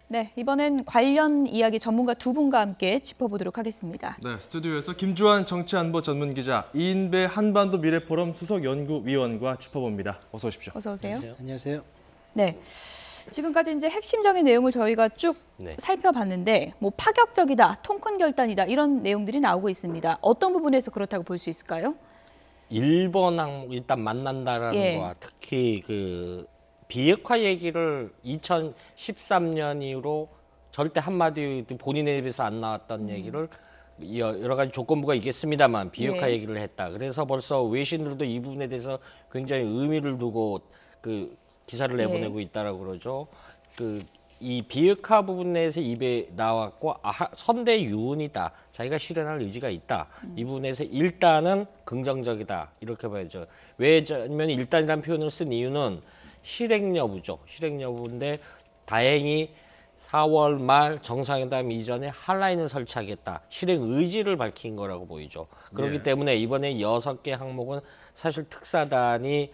네, 이번엔 관련 이야기 전문가 두 분과 함께 짚어보도록 하겠습니다. 네, 스튜디오에서 김주환 정치안보 전문기자, 이인배 한반도 미래포럼 수석연구위원과 짚어봅니다. 어서 오십시오. 어서 오세요. 안녕하세요. 네, 지금까지 이제 핵심적인 내용을 저희가 쭉 네. 살펴봤는데 뭐 파격적이다, 통 큰 결단이다 이런 내용들이 나오고 있습니다. 어떤 부분에서 그렇다고 볼 수 있을까요? 일본 항목 일단 만난다라는 예. 거와 특히 그 비핵화 얘기를 2013년 이후로 절대 한마디 본인에 비해서 안 나왔던 얘기를 여러 가지 조건부가 있겠습니다만 비핵화 예. 얘기를 했다. 그래서 벌써 외신들도 이 부분에 대해서 굉장히 의미를 두고 그 기사를 내보내고 있다라고 그러죠. 그 이 비핵화 부분에서 입에 나왔고 선대 유운이다. 자기가 실현할 의지가 있다. 이 부분에서 일단은 긍정적이다. 이렇게 봐야죠. 왜냐면 일단이라는 표현을 쓴 이유는 실행 여부죠. 실행 여부인데 다행히 4월 말 정상회담 이전에 한라인을 설치하겠다. 실행 의지를 밝힌 거라고 보이죠. 그렇기 예. 때문에 이번에 6개 항목은 사실 특사단이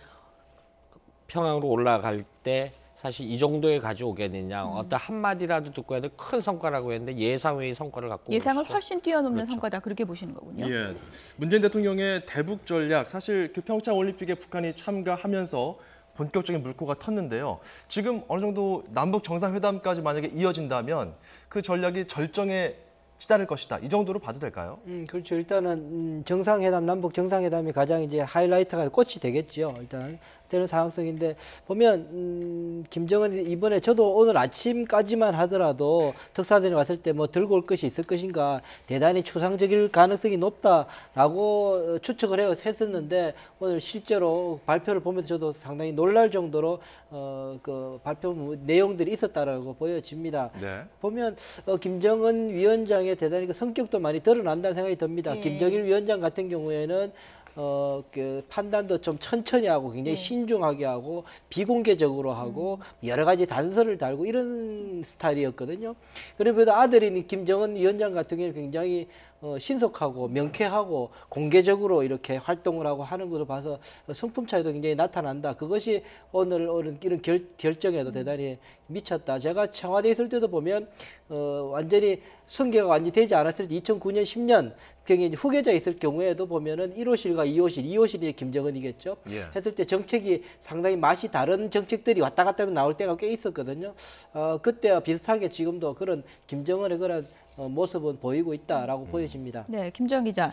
평양으로 올라갈 때 사실 이 정도에 가져오겠느냐. 어떤 한마디라도 듣고 해야 돼 큰 성과라고 했는데 예상외의 성과를 갖고 온 예상을 것이죠. 훨씬 뛰어넘는 그렇죠. 성과다 그렇게 보시는 거군요. 예, 문재인 대통령의 대북 전략, 사실 그 평창 올림픽에 북한이 참가하면서 본격적인 물꼬가 텄는데요. 지금 어느 정도 남북 정상회담까지 만약에 이어진다면 그 전략이 절정에 치달을 것이다. 이 정도로 봐도 될까요? 그렇죠. 일단은 정상회담, 남북 정상회담이 가장 이제 하이라이트가 꽃이 되겠죠. 일단 되는 상황성인데 보면 김정은 이번에 저도 오늘 아침까지만 하더라도 특사들이 왔을 때 뭐 들고 올 것이 있을 것인가 대단히 추상적일 가능성이 높다라고 추측을 했었는데 오늘 실제로 발표를 보면서 저도 상당히 놀랄 정도로 그 발표 내용들이 있었다라고 보여집니다. 네. 보면 김정은 위원장의 대단히 그 성격도 많이 드러난다는 생각이 듭니다. 예. 김정일 위원장 같은 경우에는 그 판단도 좀 천천히 하고 굉장히 신중하게 하고 비공개적으로 하고 여러 가지 단서를 달고 이런 스타일이었거든요. 그럼에도 아들인 김정은 위원장 같은 경우는 굉장히 신속하고 명쾌하고 공개적으로 이렇게 활동을 하고 하는 것을 봐서 성품 차이도 굉장히 나타난다. 그것이 오늘 이런 결정에도 대단히 미쳤다. 제가 청와대에 있을 때도 보면 완전히 승계가 완전히 되지 않았을 때 2009년, 10년 경에 이제 후계자 있을 경우에도 보면은 1호실과 2호실, 2호실이 김정은이겠죠. 예. 했을 때 정책이 상당히 맛이 다른 정책들이 왔다 갔다 하면 나올 때가 꽤 있었거든요. 그때와 비슷하게 지금도 그런 김정은의 그런 모습은 보이고 있다라고 보여집니다. 네, 김주환 기자.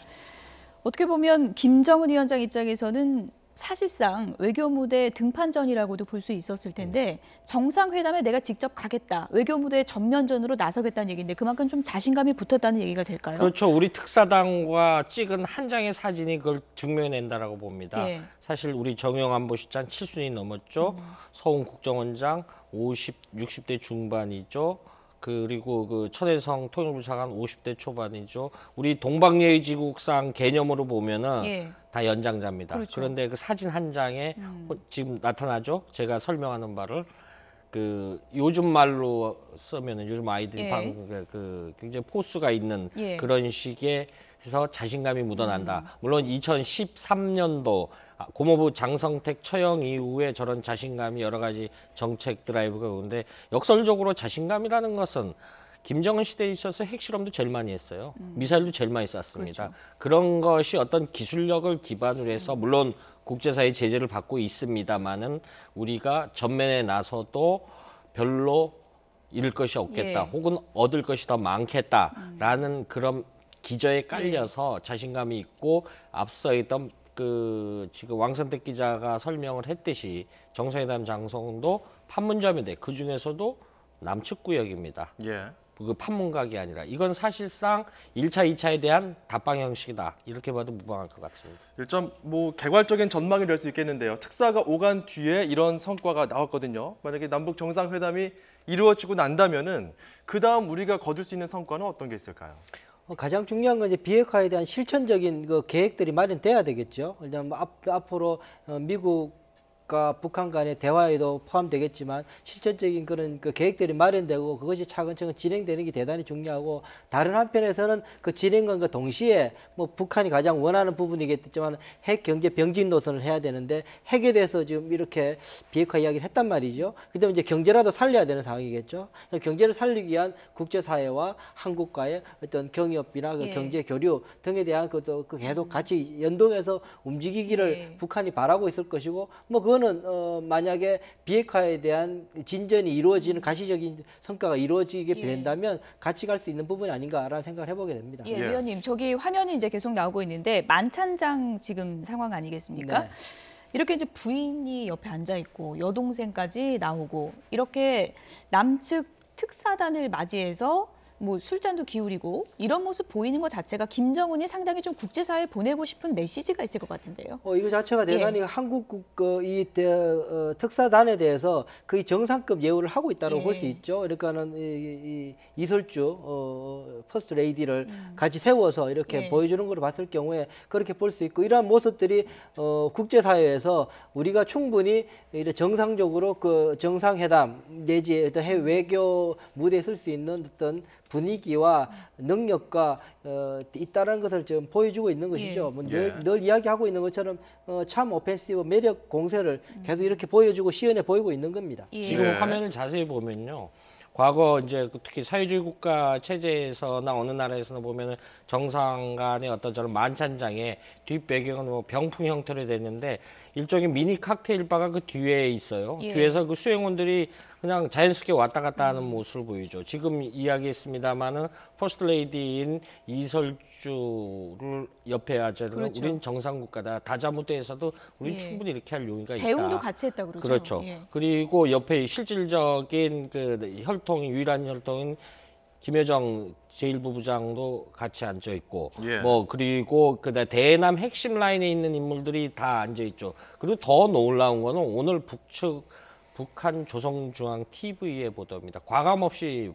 어떻게 보면 김정은 위원장 입장에서는 사실상 외교 무대 등판전이라고도 볼 수 있었을 텐데 정상회담에 내가 직접 가겠다. 외교 무대에 전면전으로 나서겠다는 얘기인데 그만큼 좀 자신감이 붙었다는 얘기가 될까요? 그렇죠. 우리 특사단과 찍은 한 장의 사진이 그걸 증명해낸다라고 봅니다. 예. 사실 우리 정영 안보실장 7순이 넘었죠. 서훈 국정원장 60대 중반이죠. 그리고 그 천혜성 통일부 장관 50대 초반이죠. 우리 동방예의지국상 개념으로 보면은 예. 다 연장자입니다. 그렇죠. 그런데 그 사진 한 장에 지금 나타나죠. 제가 설명하는 바를 그 요즘 말로 쓰면은 요즘 아이들이 예. 그 굉장히 포스가 있는 예. 그런 식의 해서 자신감이 묻어난다. 물론 2013년도 고모부 장성택 처형 이후에 저런 자신감이 여러 가지 정책 드라이브가 오는데 역설적으로 자신감이라는 것은 김정은 시대에 있어서 핵실험도 제일 많이 했어요. 미사일도 제일 많이 쐈습니다. 그런 것이 어떤 기술력을 기반으로 해서 물론 국제사회 제재를 받고 있습니다만은 우리가 전면에 나서도 별로 잃을 것이 없겠다. 예. 혹은 얻을 것이 더 많겠다라는 그런 기저에 깔려서 자신감이 있고 앞서 있던 그 지금 왕선택 기자가 설명을 했듯이 정상회담 장소도 판문점인데 그 중에서도 남측 구역입니다. 예. 그 판문각이 아니라 이건 사실상 1차, 2차에 대한 답방 형식이다. 이렇게 봐도 무방할 것 같습니다. 일단 뭐 개괄적인 전망이 될 수 있겠는데요. 특사가 오간 뒤에 이런 성과가 나왔거든요. 만약에 남북 정상회담이 이루어지고 난다면은 그 다음 우리가 거둘 수 있는 성과는 어떤 게 있을까요? 가장 중요한 건 이제 비핵화에 대한 실천적인 그 계획들이 마련돼야 되겠죠. 왜냐하면 앞으로 미국 과 북한 간의 대화에도 포함되겠지만 실질적인 그런 그 계획들이 마련되고 그것이 차근차근 진행되는 게 대단히 중요하고 다른 한편에서는 그 진행과 동시에 뭐 북한이 가장 원하는 부분이겠지만 핵 경제 병진 노선을 해야 되는데 핵에 대해서 지금 이렇게 비핵화 이야기를 했단 말이죠. 그다음에 이제 경제라도 살려야 되는 상황이겠죠. 경제를 살리기 위한 국제사회와 한국과의 어떤 경협이나 그 예. 경제 교류 등에 대한 것도 그 계속 같이 연동해서 움직이기를 예. 북한이 바라고 있을 것이고 뭐 그거는 만약에 비핵화에 대한 진전이 이루어지는 가시적인 성과가 이루어지게 예. 된다면 같이 갈 수 있는 부분이 아닌가라는 생각을 해보게 됩니다. 예, 예. 위원님, 저기 화면이 이제 계속 나오고 있는데 만찬장 지금 상황 아니겠습니까? 네. 이렇게 이제 부인이 옆에 앉아 있고 여동생까지 나오고 이렇게 남측 특사단을 맞이해서 뭐 술잔도 기울이고 이런 모습 보이는 것 자체가 김정은이 상당히 좀 국제사회에 보내고 싶은 메시지가 있을 것 같은데요. 이거 자체가 대단히 한국 특사단에 대해서 거의 정상급 예우를 하고 있다고 예. 볼 수 있죠. 그러니까는 이 이설주 퍼스트 레이디를 같이 세워서 이렇게 예. 보여주는 걸 봤을 경우에 그렇게 볼 수 있고 이러한 모습들이 국제사회에서 우리가 충분히 이렇게 정상적으로 그 정상회담 내지 어떤 해외 외교 무대에 설 수 있는 어떤 분위기와 능력과 있다는 것을 지금 보여주고 있는 것이죠. 예. 뭐 예. 늘 이야기하고 있는 것처럼 참 오펜시브 매력 공세를 계속 이렇게 보여주고 시연해 보이고 있는 겁니다. 예. 지금 네. 화면을 자세히 보면요. 과거 이제 특히 사회주의 국가 체제에서나 어느 나라에서나 보면은 정상 간의 어떤 저런 만찬장에 뒷배경은 뭐 병풍 형태로 됐는데 일종의 미니 칵테일 바가 그 뒤에 있어요. 예. 뒤에서 그 수행원들이 그냥 자연스럽게 왔다 갔다 하는 모습을 보이죠. 지금 이야기했습니다마는 퍼스트 레이디인 이설주를 옆에 하자면 그렇죠. 우린 정상 국가다. 다자무대에서도 우린 예. 충분히 이렇게 할 용의가 있다. 대응도 같이 했다 그러죠. 그렇죠. 예. 그리고 옆에 실질적인 그 유일한 혈통인 김여정 제1부부장도 같이 앉아 있고, 예. 뭐 그리고 그다음 대남 핵심 라인에 있는 인물들이 다 앉아 있죠. 그리고 더 놀라운 거는 오늘 북한 조선중앙 TV의 보도입니다. 과감 없이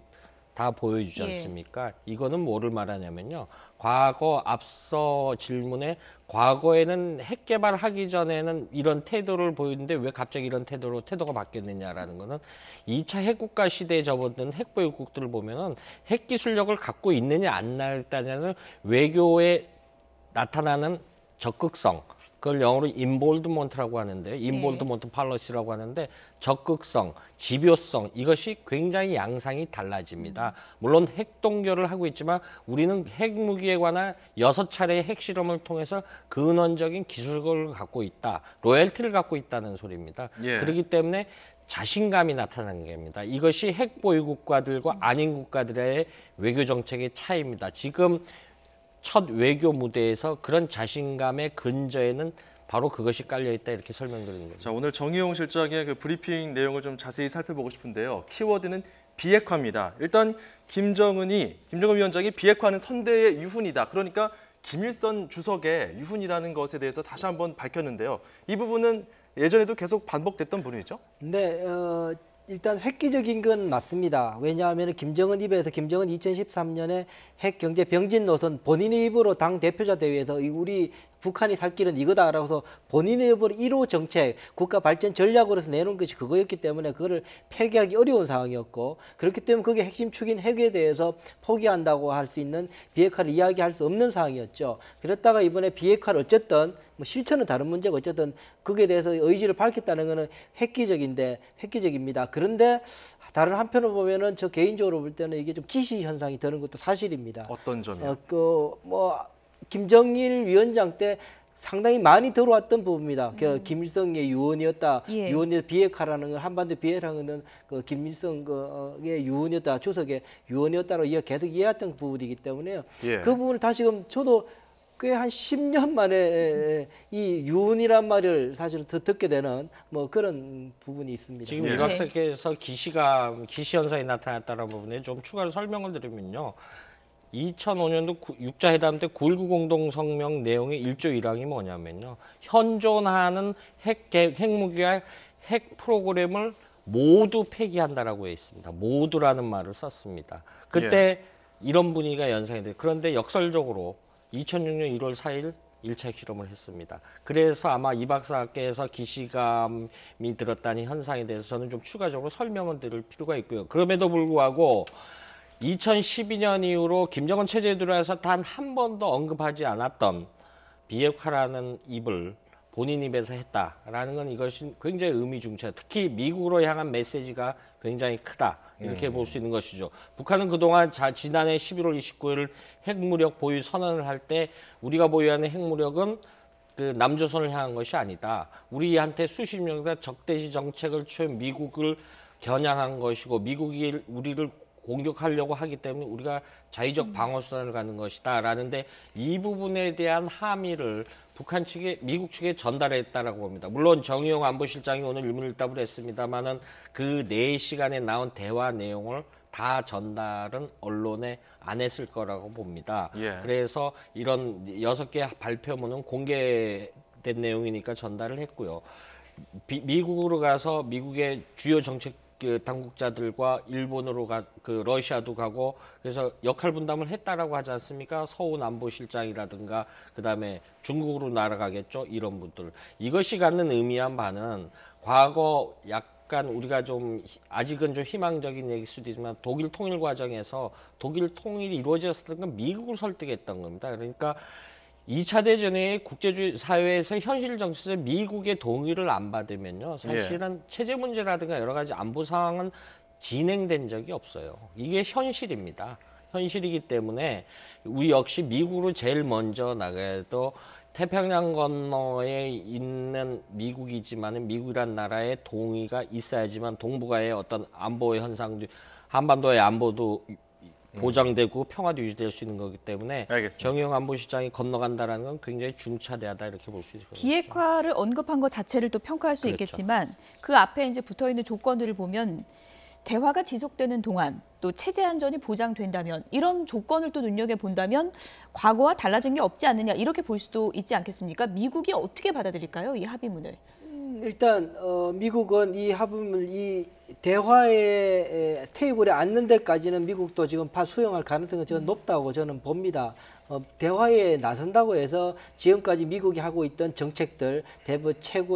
다 보여주지 예. 않습니까? 이거는 뭐를 말하냐면요. 과거 앞서 질문에 과거에는 핵 개발하기 전에는 이런 태도를 보였는데 왜 갑자기 이런 태도가 바뀌었느냐라는 거는 2차 핵국가 시대에 접어든 핵보유국들을 보면은 핵 기술력을 갖고 있느냐 안 나타나는 외교에 나타나는 적극성, 그걸 영어로 인볼드먼트라고 하는데 인볼드먼트 팔러시라고 하는데 적극성, 집요성 이것이 굉장히 양상이 달라집니다. 물론 핵 동결을 하고 있지만 우리는 핵무기에 관한 6차례의 핵실험을 통해서 근원적인 기술을 갖고 있다. 로열티를 갖고 있다는 소리입니다. 예. 그렇기 때문에 자신감이 나타나는 겁니다. 이것이 핵 보유 국가들과 아닌 국가들의 외교 정책의 차이입니다. 지금 첫 외교 무대에서 그런 자신감의 근저에는 바로 그것이 깔려 있다 이렇게 설명드리는 거죠. 자, 오늘 정의용 실장의 그 브리핑 내용을 좀 자세히 살펴보고 싶은데요. 키워드는 비핵화입니다. 일단 김정은 위원장이 비핵화는 선대의 유훈이다. 그러니까 김일성 주석의 유훈이라는 것에 대해서 다시 한번 밝혔는데요. 이 부분은 예전에도 계속 반복됐던 부분이죠? 네, 일단 획기적인 건 맞습니다. 왜냐하면 김정은 입에서 김정은 2013년에 핵 경제 병진 노선 본인의 입으로 당 대표자 대회에서 우리 북한이 살 길은 이거다라고서 본인의 입으로 1호 정책, 국가 발전 전략으로서 내놓은 것이 그거였기 때문에 그거를 폐기하기 어려운 상황이었고 그렇기 때문에 그게 핵심 축인 핵에 대해서 포기한다고 할 수 있는 비핵화를 이야기할 수 없는 상황이었죠. 그랬다가 이번에 비핵화를 어쨌든 뭐 실천은 다른 문제고 어쨌든 거기에 대해서 의지를 밝혔다는 것은 획기적입니다. 그런데 다른 한편으로 보면은 저 개인적으로 볼 때는 이게 좀 기시 현상이 드는 것도 사실입니다. 어떤 점이요? 김정일 위원장 때 상당히 많이 들어왔던 부분입니다. 김일성의 유언이었다. 예. 유언이 비핵화라는 건 한반도 비핵화는 그 김일성의 유언이었다. 주석의 유언이었다로 계속 이해했던 부분이기 때문에요. 예. 그 부분을 다시금 저도 꽤 한 10년 만에 이 유언이란 말을 사실 더 듣게 되는 뭐 그런 부분이 있습니다. 지금 예. 이 박사께서 기시 현상이 나타났다는 부분에 좀 추가로 설명을 드리면요. 2005년도 육자회담 때 9.19 공동성명 내용의 1조 1항이 뭐냐면요. 현존하는 핵무기와 핵 프로그램을 모두 폐기한다라고 했습니다. 모두라는 말을 썼습니다. 그때 이런 분위기가 연상이 돼요. 그런데 역설적으로 2006년 1월 4일 1차 실험을 했습니다. 그래서 아마 이 박사께서 기시감이 들었다는 현상에 대해서 저는 좀 추가적으로 설명을 드릴 필요가 있고요. 그럼에도 불구하고 2012년 이후로 김정은 체제에 들어와서 단 한 번도 언급하지 않았던 비핵화라는 입을 본인 입에서 했다라는 건 이것이 굉장히 의미중차. 특히 미국으로 향한 메시지가 굉장히 크다. 이렇게 볼 수 있는 것이죠. 북한은 그동안 지난해 11월 29일 핵무력 보유 선언을 할 때 우리가 보유하는 핵무력은 그 남조선을 향한 것이 아니다. 우리한테 수십 년간 적대시 정책을 취한 미국을 겨냥한 것이고 미국이 우리를 공격하려고 하기 때문에 우리가 자의적 방어 수단을 갖는 것이다 라는데 이 부분에 대한 함의를 북한 측에 미국 측에 전달했다라고 봅니다. 물론 정의용 안보실장이 오늘 일문일답을 했습니다만은 그 4시간에 나온 대화 내용을 다 전달은 언론에 안 했을 거라고 봅니다. 예. 그래서 이런 6개 발표문은 공개된 내용이니까 전달을 했고요. 미국으로 가서 미국의 주요 정책 그 당국자들과 일본으로 그 러시아도 가고 그래서 역할 분담을 했다라고 하지 않습니까? 서훈 안보실장이라든가 그다음에 중국으로 날아가겠죠. 이런 분들. 이것이 갖는 의미한 바는 과거 약간 우리가 좀 아직은 좀 희망적인 얘기일 수도 있지만 독일 통일 과정에서 독일 통일이 이루어졌던 건 미국을 설득했던 겁니다. 그러니까 2차 대전의 국제주의 사회에서 현실 정치에서 미국의 동의를 안 받으면요. 사실은 체제 문제라든가 여러 가지 안보 상황은 진행된 적이 없어요. 이게 현실입니다. 현실이기 때문에 우리 역시 미국으로 제일 먼저 나가도 태평양 건너에 있는 미국이지만 미국이란 나라의 동의가 있어야지만 동북아의 어떤 안보 현상도 한반도의 안보도 보장되고 평화도 유지될 수 있는 거기 때문에 알겠습니다. 정의용 안보실장이 건너간다라는 건 굉장히 중차대하다 이렇게 볼 수 있거든요. 비핵화를 언급한 것 자체를 또 평가할 수 그렇죠. 있겠지만 그 앞에 이제 붙어 있는 조건들을 보면 대화가 지속되는 동안 또 체제 안전이 보장된다면 이런 조건을 또 눈여겨 본다면 과거와 달라진 게 없지 않느냐 이렇게 볼 수도 있지 않겠습니까? 미국이 어떻게 받아들일까요? 이 합의문을. 일단 미국은 이 합의문을 이 대화의 테이블에 앉는 데까지는 미국도 지금 수용할 가능성은 저는 높다고 저는 봅니다. 대화에 나선다고 해서 지금까지 미국이 하고 있던 정책들 대부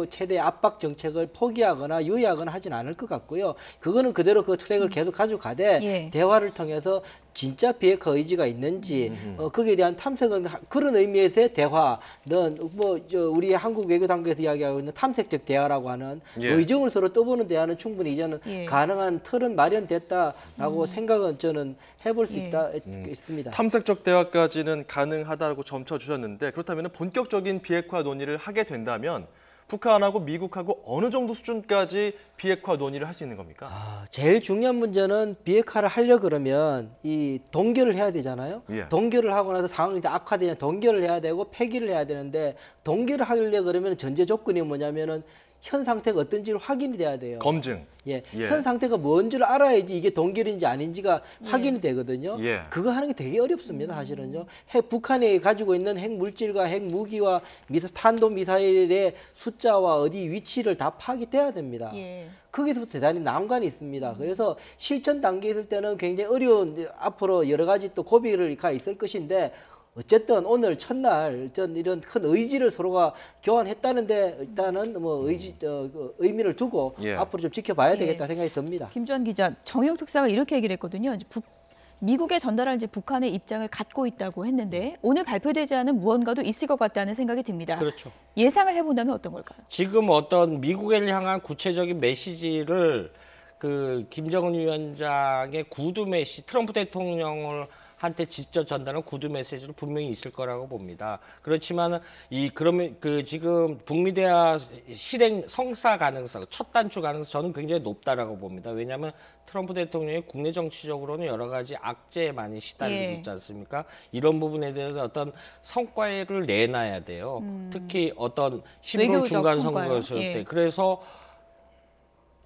최대 압박 정책을 포기하거나 유예하거나 하진 않을 것 같고요. 그거는 그대로 그 트랙을 계속 가져가되 예. 대화를 통해서 진짜 비핵화 의지가 있는지 거기에 대한 탐색은 그런 의미에서의 대화는 우리 한국 외교 당국에서 이야기하고 있는 탐색적 대화라고 하는 예. 의정을 서로 떠보는 대화는 충분히 이제는 예. 가능한 틀은 마련됐다라고 생각은 저는 해볼 수 예. 있습니다. 탐색적 대화까지는 가능하다고 점쳐 주셨는데 그렇다면 본격적인 비핵화 논의를 하게 된다면 북한하고 미국하고 어느 정도 수준까지 비핵화 논의를 할 수 있는 겁니까? 제일 중요한 문제는 비핵화를 하려 그러면 이 동결을 해야 되잖아요. 예. 동결을 하고 나서 상황이 악화되면 동결을 해야 되고 폐기를 해야 되는데 동결을 하려 그러면 전제 조건이 뭐냐면은 현 상태가 어떤지를 확인이 돼야 돼요. 검증. 예. 예. 현 상태가 뭔지를 알아야지 이게 동결인지 아닌지가 확인이 되거든요. 예. 그거 하는 게 되게 어렵습니다, 사실은요. 북한이 가지고 있는 핵 물질과 핵 무기와 탄도 미사일의 숫자와 어디 위치를 다 파악돼야 됩니다. 예. 거기서부터 대단히 난관이 있습니다. 그래서 실천 단계에 있을 때는 굉장히 어려운 앞으로 여러 가지 또 고비가 있을 것인데 어쨌든 오늘 첫날 이런 큰 의지를 서로가 교환했다는데 일단은 의미를 두고 예. 앞으로 좀 지켜봐야 예. 되겠다 생각이 듭니다. 김주환 기자, 정의용 특사가 이렇게 얘기를 했거든요. 이제 미국에 전달할 이제 북한의 입장을 갖고 있다고 했는데 오늘 발표되지 않은 무언가도 있을 것 같다는 생각이 듭니다. 그렇죠. 예상을 해본다면 어떤 걸까요? 지금 어떤 미국을 향한 구체적인 메시지를 그 김정은 위원장의 구두 메시지, 트럼프 대통령을 한테 직접 전달한 구두 메시지로 분명히 있을 거라고 봅니다. 그렇지만 그러면 지금 북미 대화 실행 성사 가능성, 첫 단추 가능성 저는 굉장히 높다라고 봅니다. 왜냐하면 트럼프 대통령이 국내 정치적으로는 여러 가지 악재에 많이 시달리고 예. 있지 않습니까? 이런 부분에 대해서 어떤 성과를 내놔야 돼요. 특히 어떤 11월 외교적 중간 성과요. 선거였을 예. 때. 그래서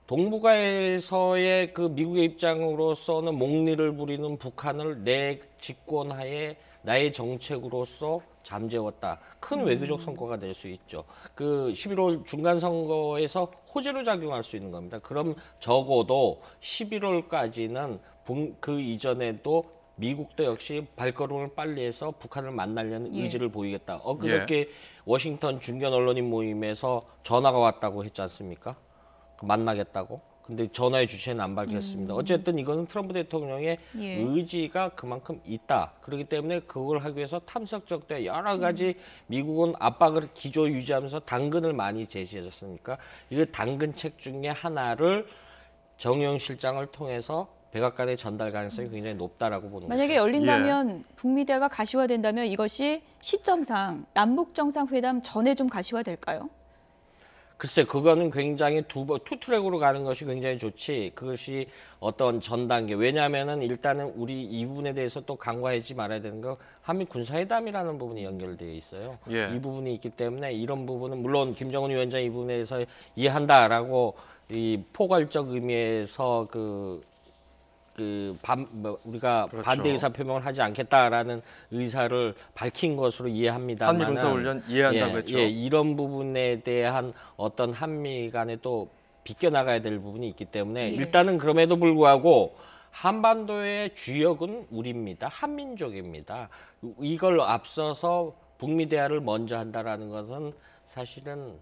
동북아에서의 그 미국의 입장으로서는 목리를 부리는 북한을 내 집권하에 나의 정책으로서 잠재웠다. 큰 외교적 성과가 될 수 있죠. 그 11월 중간 선거에서 호재로 작용할 수 있는 겁니다. 그럼 적어도 11월까지는 그 이전에도 미국도 역시 발걸음을 빨리 해서 북한을 만나려는 예. 의지를 보이겠다. 그저께 워싱턴 중견 언론인 모임에서 전화가 왔다고 했지 않습니까? 만나겠다고. 근데 전화의 주체는 안 밝혔습니다. 어쨌든 이것은 트럼프 대통령의 예. 의지가 그만큼 있다. 그렇기 때문에 그걸 하기 위해서 탐색적 대 여러 가지 미국은 압박을 기조 유지하면서 당근을 많이 제시했었으니까 이 당근책 중에 하나를 정의용 실장을 통해서 백악관에 전달 가능성이 굉장히 높다라고 보는 거죠. 만약에 열린다면 북미 대화가 가시화된다면 이것이 시점상 남북 정상회담 전에 좀 가시화될까요? 글쎄, 그거는 굉장히 투트랙으로 가는 것이 굉장히 좋지. 그것이 어떤 전 단계. 왜냐하면은 일단은 우리 이 부분에 대해서 또 간과하지 말아야 되는 거 한미 군사회담이라는 부분이 연결되어 있어요. 예. 이 부분이 있기 때문에 이런 부분은 물론 김정은 위원장 이 부분에 대해서 이해한다라고 이 포괄적 의미에서 우리가 그렇죠. 반대 의사 표명을 하지 않겠다라는 의사를 밝힌 것으로 이해합니다만 한미 군사훈련 이해한다고 했죠. 이런 부분에 대한 어떤 한미 간에 또 비껴나가야 될 부분이 있기 때문에 일단은 그럼에도 불구하고 한반도의 주역은 우리입니다. 한민족입니다. 이걸 앞서서 북미 대화를 먼저 한다라는 것은 사실은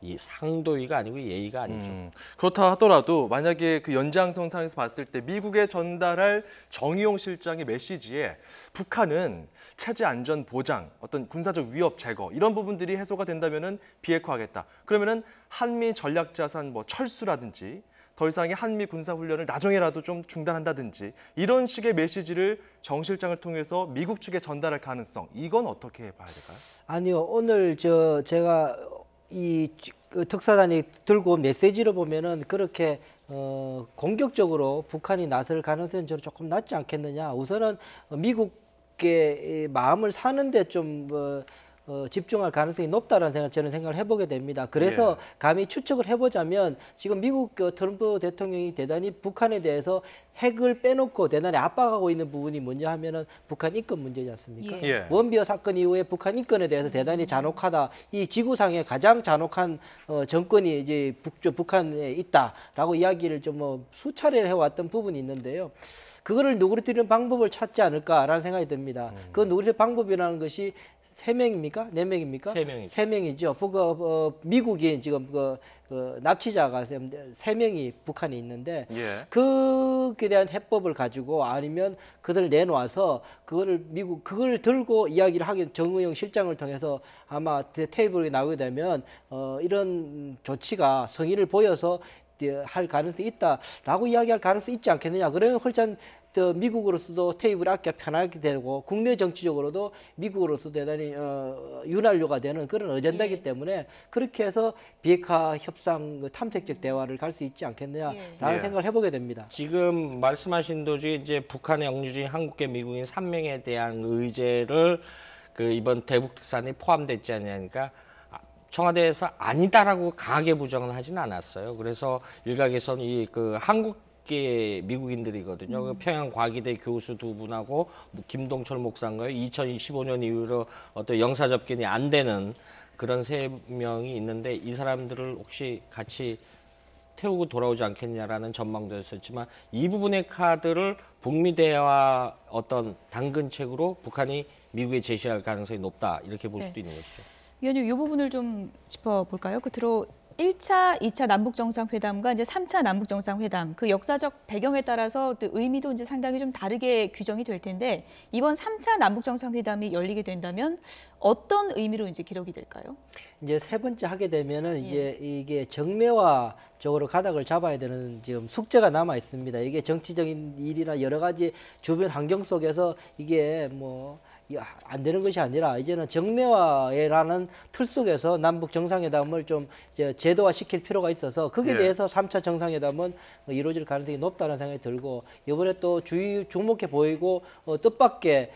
이 상도의가 아니고 예의가 아니죠. 그렇다 하더라도 만약에 그 연장선상에서 봤을 때 미국에 전달할 정의용 실장의 메시지에 북한은 체제 안전 보장, 어떤 군사적 위협 제거 이런 부분들이 해소가 된다면은 비핵화하겠다. 그러면은 한미 전략 자산 뭐 철수라든지 더 이상의 한미 군사 훈련을 나중에라도 좀 중단한다든지 이런 식의 메시지를 정 실장을 통해서 미국 측에 전달할 가능성 이건 어떻게 봐야 될까요? 아니요, 오늘 제가 그 특사단이 들고 온 메시지를 보면은 그렇게 공격적으로 북한이 나설 가능성이 저는 조금 낮지 않겠느냐. 우선은 미국의 마음을 사는데 좀 집중할 가능성이 높다라는 저는 생각을 해보게 됩니다. 그래서 감히 추측을 해보자면 지금 미국 트럼프 대통령이 대단히 북한에 대해서 핵을 빼놓고 대단히 압박하고 있는 부분이 뭐냐 하면은 북한 인권 문제지 않습니까? 예. 원비어 사건 이후에 북한 인권에 대해서 대단히 잔혹하다. 이 지구상에 가장 잔혹한 정권이 이제 북한에 있다라고 이야기를 좀 수차례 해왔던 부분이 있는데요. 그거를 누그러뜨리는 방법을 찾지 않을까라는 생각이 듭니다. 그 누그러뜨리는 방법이라는 것이 3명입니까? 4명입니까? 3명이죠. 3명이죠. 미국이 지금 납치자가 3명이 북한에 있는데 예. 그에 대한 해법을 가지고 아니면 그들을 내놓아서 그걸 들고 이야기를 하게 정의용 실장을 통해서 아마 테이블에 나오게 되면 이런 조치가 성의를 보여서 할 가능성이 있다라고 이야기할 가능성이 있지 않겠느냐. 그러면 훨씬 미국으로서도 테이블 앞에 편하게 되고 국내 정치적으로도 미국으로서 대단히 윤활유가 되는 그런 어젠다이기 때문에 그렇게 해서 비핵화 협상 탐색적 대화를 갈 수 있지 않겠느냐라는 생각을 해보게 됩니다. 지금 말씀하신 도중에 이제 북한에 영주 중인 한국계 미국인 3명에 대한 의제를 이번 대북 특사안에 포함됐지 않냐니까 청와대에서 아니다라고 강하게 부정은 하진 않았어요. 그래서 일각에서는 한국계 미국인들이거든요. 그 평양 과기대 교수 2분하고 김동철 목사인가요? 2015년 이후로 어떤 영사 접견이 안 되는 그런 3명이 있는데 이 사람들을 혹시 같이 태우고 돌아오지 않겠냐라는 전망도 했었지만 이 부분의 카드를 북미 대화 어떤 당근책으로 북한이 미국에 제시할 가능성이 높다 이렇게 볼 수도 있는 것이죠. 위원님, 이 부분을 좀 짚어볼까요? 끝으로 1차, 2차 남북정상회담과 이제 3차 남북정상회담 그 역사적 배경에 따라서 또 의미도 이제 상당히 좀 다르게 규정이 될 텐데 이번 3차 남북정상회담이 열리게 된다면 어떤 의미로 이제 기록이 될까요? 이제 세 번째 하게 되면은 이제 이게 정례화 쪽으로 가닥을 잡아야 되는 지금 숙제가 남아 있습니다. 이게 정치적인 일이나 여러 가지 주변 환경 속에서 이게 안 되는 것이 아니라 이제는 정례화라는 틀 속에서 남북 정상회담을 좀 이제 제도화 시킬 필요가 있어서 거기에 대해서 3차 정상회담은 이루어질 가능성이 높다는 생각이 들고 이번에 또 주목해 보이고 뜻밖의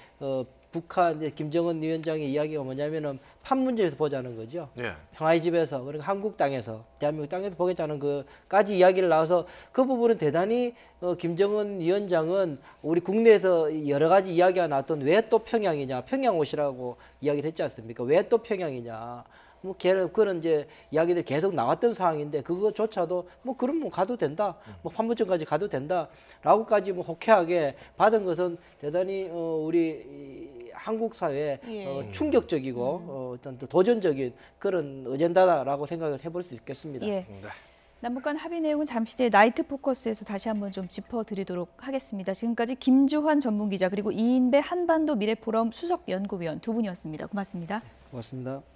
북한 이제 김정은 위원장의 이야기가 뭐냐면은 판문점에서 보자는 거죠. 평화의 집에서 그러니까 한국 땅에서 대한민국 땅에서 보겠다는 그까지 이야기를 나와서 그 부분은 대단히 김정은 위원장은 우리 국내에서 여러 가지 이야기가 나왔던 왜 또 평양이냐, 평양 오시라고 이야기를 했지 않습니까? 왜 또 평양이냐? 뭐 그런 이제 이야기들이 계속 나왔던 상황인데 그거조차도 뭐 그럼 뭐 가도 된다, 뭐 판문점까지 가도 된다라고까지 뭐 호쾌하게 받은 것은 대단히 우리 한국 사회에 예. 충격적이고 어떤 또 도전적인 그런 어젠다라고 생각을 해볼 수 있겠습니다. 예. 네. 남북 간 합의 내용은 잠시 뒤에 나이트 포커스에서 다시 한번 좀 짚어드리도록 하겠습니다. 지금까지 김주환 전문기자 그리고 이인배 한반도 미래포럼 수석연구위원 두 분이었습니다. 고맙습니다. 고맙습니다.